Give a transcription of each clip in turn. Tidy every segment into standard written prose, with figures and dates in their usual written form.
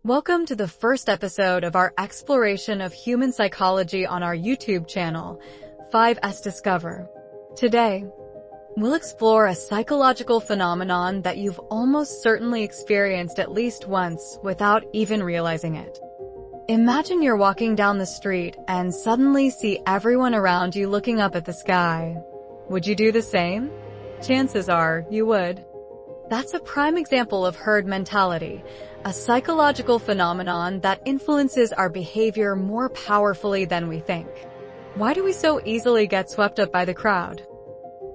Welcome to the first episode of our exploration of human psychology on our YouTube channel, 5S Discover. Today, we'll explore a psychological phenomenon that you've almost certainly experienced at least once without even realizing it. Imagine you're walking down the street and suddenly see everyone around you looking up at the sky. Would you do the same? Chances are you would. That's a prime example of herd mentality, a psychological phenomenon that influences our behavior more powerfully than we think. Why do we so easily get swept up by the crowd?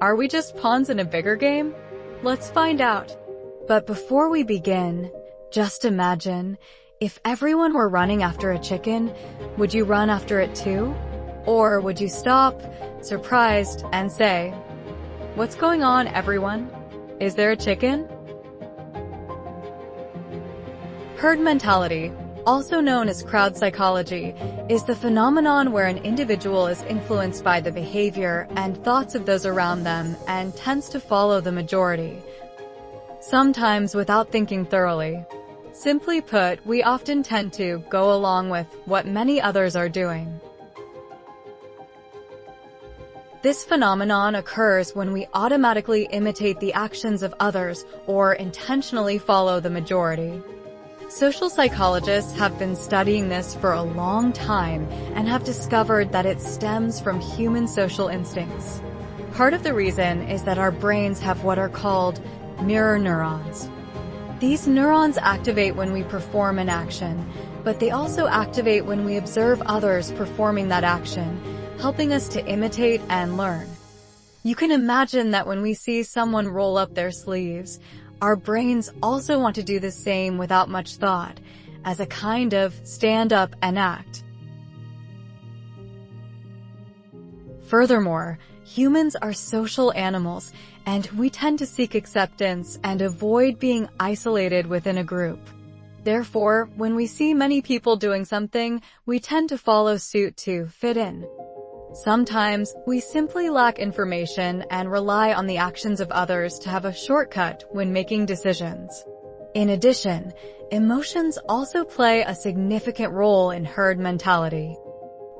Are we just pawns in a bigger game? Let's find out. But before we begin, just imagine, if everyone were running after a chicken, would you run after it too? Or would you stop, surprised, and say, "What's going on, everyone? Is there a chicken?" Herd mentality, also known as crowd psychology, is the phenomenon where an individual is influenced by the behavior and thoughts of those around them and tends to follow the majority, sometimes without thinking thoroughly. Simply put, we often tend to go along with what many others are doing. This phenomenon occurs when we automatically imitate the actions of others or intentionally follow the majority. Social psychologists have been studying this for a long time and have discovered that it stems from human social instincts. Part of the reason is that our brains have what are called mirror neurons. These neurons activate when we perform an action, but they also activate when we observe others performing that action, helping us to imitate and learn. You can imagine that when we see someone roll up their sleeves, our brains also want to do the same without much thought, as a kind of stand up and act. Furthermore, humans are social animals, and we tend to seek acceptance and avoid being isolated within a group. Therefore, when we see many people doing something, we tend to follow suit to fit in. Sometimes, we simply lack information and rely on the actions of others to have a shortcut when making decisions. In addition, emotions also play a significant role in herd mentality.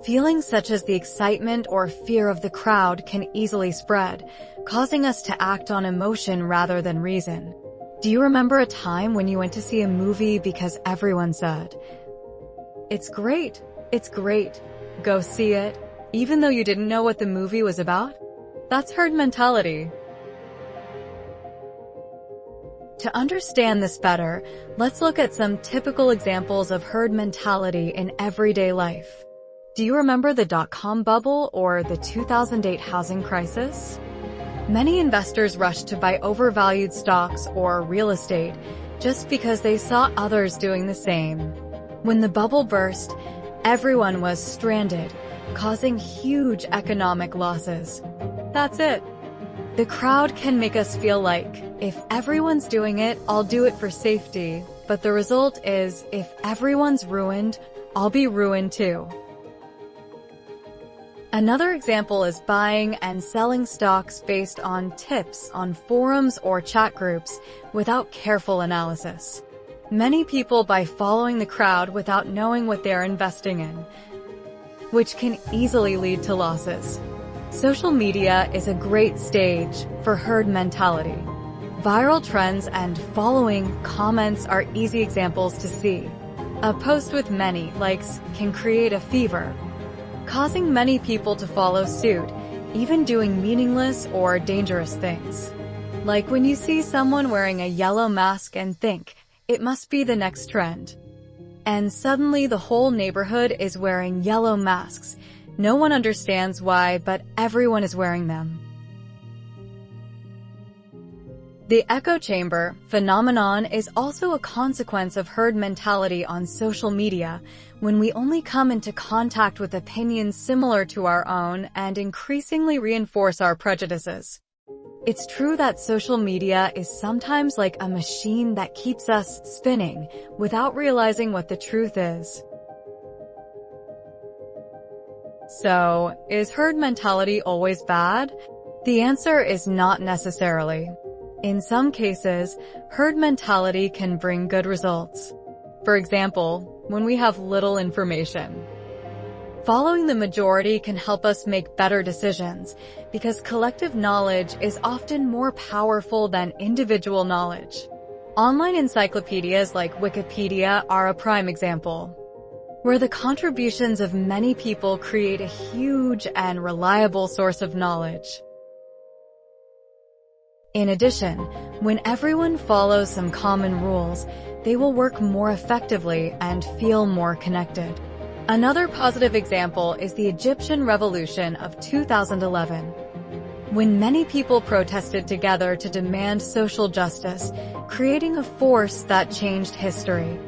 Feelings such as the excitement or fear of the crowd can easily spread, causing us to act on emotion rather than reason. Do you remember a time when you went to see a movie because everyone said, "It's great, go see it," even though you didn't know what the movie was about? That's herd mentality. To understand this better, let's look at some typical examples of herd mentality in everyday life. Do you remember the dot-com bubble or the 2008 housing crisis? Many investors rushed to buy overvalued stocks or real estate just because they saw others doing the same. When the bubble burst, everyone was stranded, causing huge economic losses. That's it. The crowd can make us feel like, if everyone's doing it, I'll do it for safety, but the result is, if everyone's ruined, I'll be ruined too. Another example is buying and selling stocks based on tips on forums or chat groups without careful analysis. Many people buy following the crowd without knowing what they're investing in, which can easily lead to losses. Social media is a great stage for herd mentality. Viral trends and following comments are easy examples to see. A post with many likes can create a fever, causing many people to follow suit, even doing meaningless or dangerous things. Like when you see someone wearing a yellow mask and think, it must be the next trend. And suddenly the whole neighborhood is wearing yellow masks. No one understands why, but everyone is wearing them. The echo chamber phenomenon is also a consequence of herd mentality on social media, when we only come into contact with opinions similar to our own and increasingly reinforce our prejudices. It's true that social media is sometimes like a machine that keeps us spinning without realizing what the truth is. So, is herd mentality always bad? The answer is not necessarily. In some cases, herd mentality can bring good results. For example, when we have little information. Following the majority can help us make better decisions because collective knowledge is often more powerful than individual knowledge. Online encyclopedias like Wikipedia are a prime example, where the contributions of many people create a huge and reliable source of knowledge. In addition, when everyone follows some common rules, they will work more effectively and feel more connected. Another positive example is the Egyptian Revolution of 2011, when many people protested together to demand social justice, creating a force that changed history.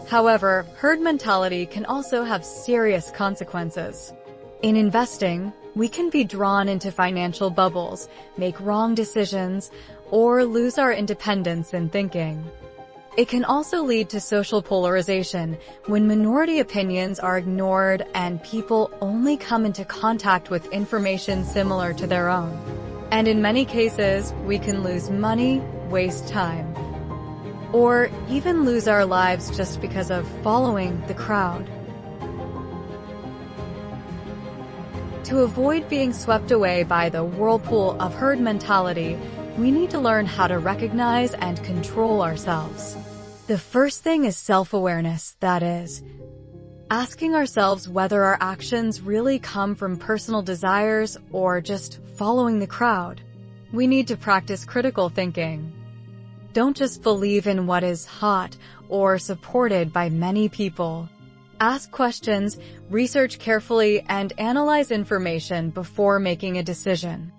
However, herd mentality can also have serious consequences. In investing, we can be drawn into financial bubbles, make wrong decisions, or lose our independence in thinking. It can also lead to social polarization when minority opinions are ignored and people only come into contact with information similar to their own. And in many cases, we can lose money, waste time, or even lose our lives just because of following the crowd. To avoid being swept away by the whirlpool of herd mentality, we need to learn how to recognize and control ourselves. The first thing is self-awareness, that is, asking ourselves whether our actions really come from personal desires or just following the crowd. We need to practice critical thinking. Don't just believe in what is hot or supported by many people. Ask questions, research carefully, and analyze information before making a decision.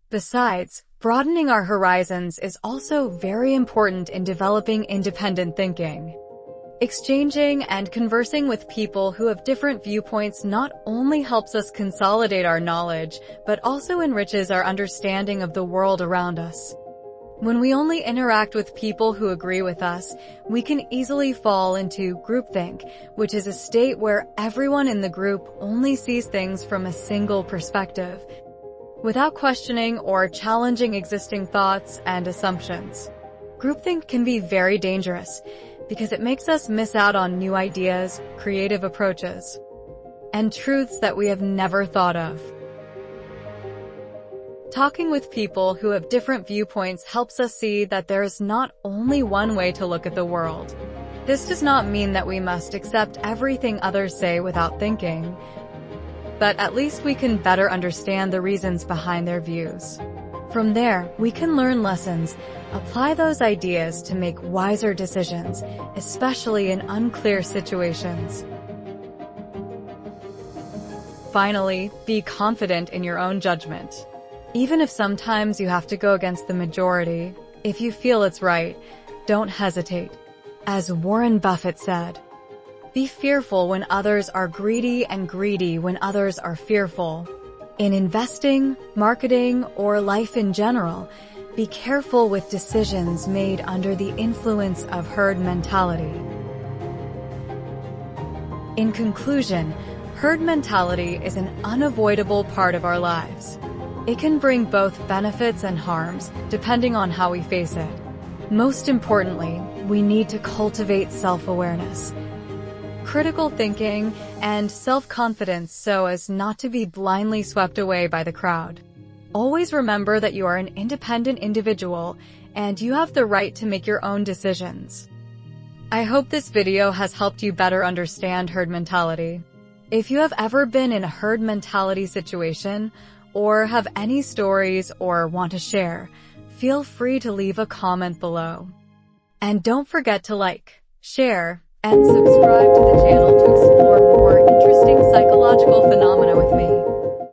Besides, broadening our horizons is also very important in developing independent thinking. Exchanging and conversing with people who have different viewpoints not only helps us consolidate our knowledge, but also enriches our understanding of the world around us. When we only interact with people who agree with us, we can easily fall into groupthink, which is a state where everyone in the group only sees things from a single perspective, without questioning or challenging existing thoughts and assumptions. Groupthink can be very dangerous because it makes us miss out on new ideas, creative approaches, and truths that we have never thought of. Talking with people who have different viewpoints helps us see that there is not only one way to look at the world. This does not mean that we must accept everything others say without thinking, but at least we can better understand the reasons behind their views. From there, we can learn lessons, apply those ideas to make wiser decisions, especially in unclear situations. Finally, be confident in your own judgment. Even if sometimes you have to go against the majority, if you feel it's right, don't hesitate. As Warren Buffett said, be fearful when others are greedy and greedy when others are fearful. In investing, marketing, or life in general, be careful with decisions made under the influence of herd mentality. In conclusion, herd mentality is an unavoidable part of our lives. It can bring both benefits and harms, depending on how we face it. Most importantly, we need to cultivate self-awareness, critical thinking, and self-confidence so as not to be blindly swept away by the crowd. Always remember that you are an independent individual and you have the right to make your own decisions. I hope this video has helped you better understand herd mentality. If you have ever been in a herd mentality situation, or have any stories or want to share, feel free to leave a comment below. And don't forget to like, share, and subscribe to the channel to explore more interesting psychological phenomena with me.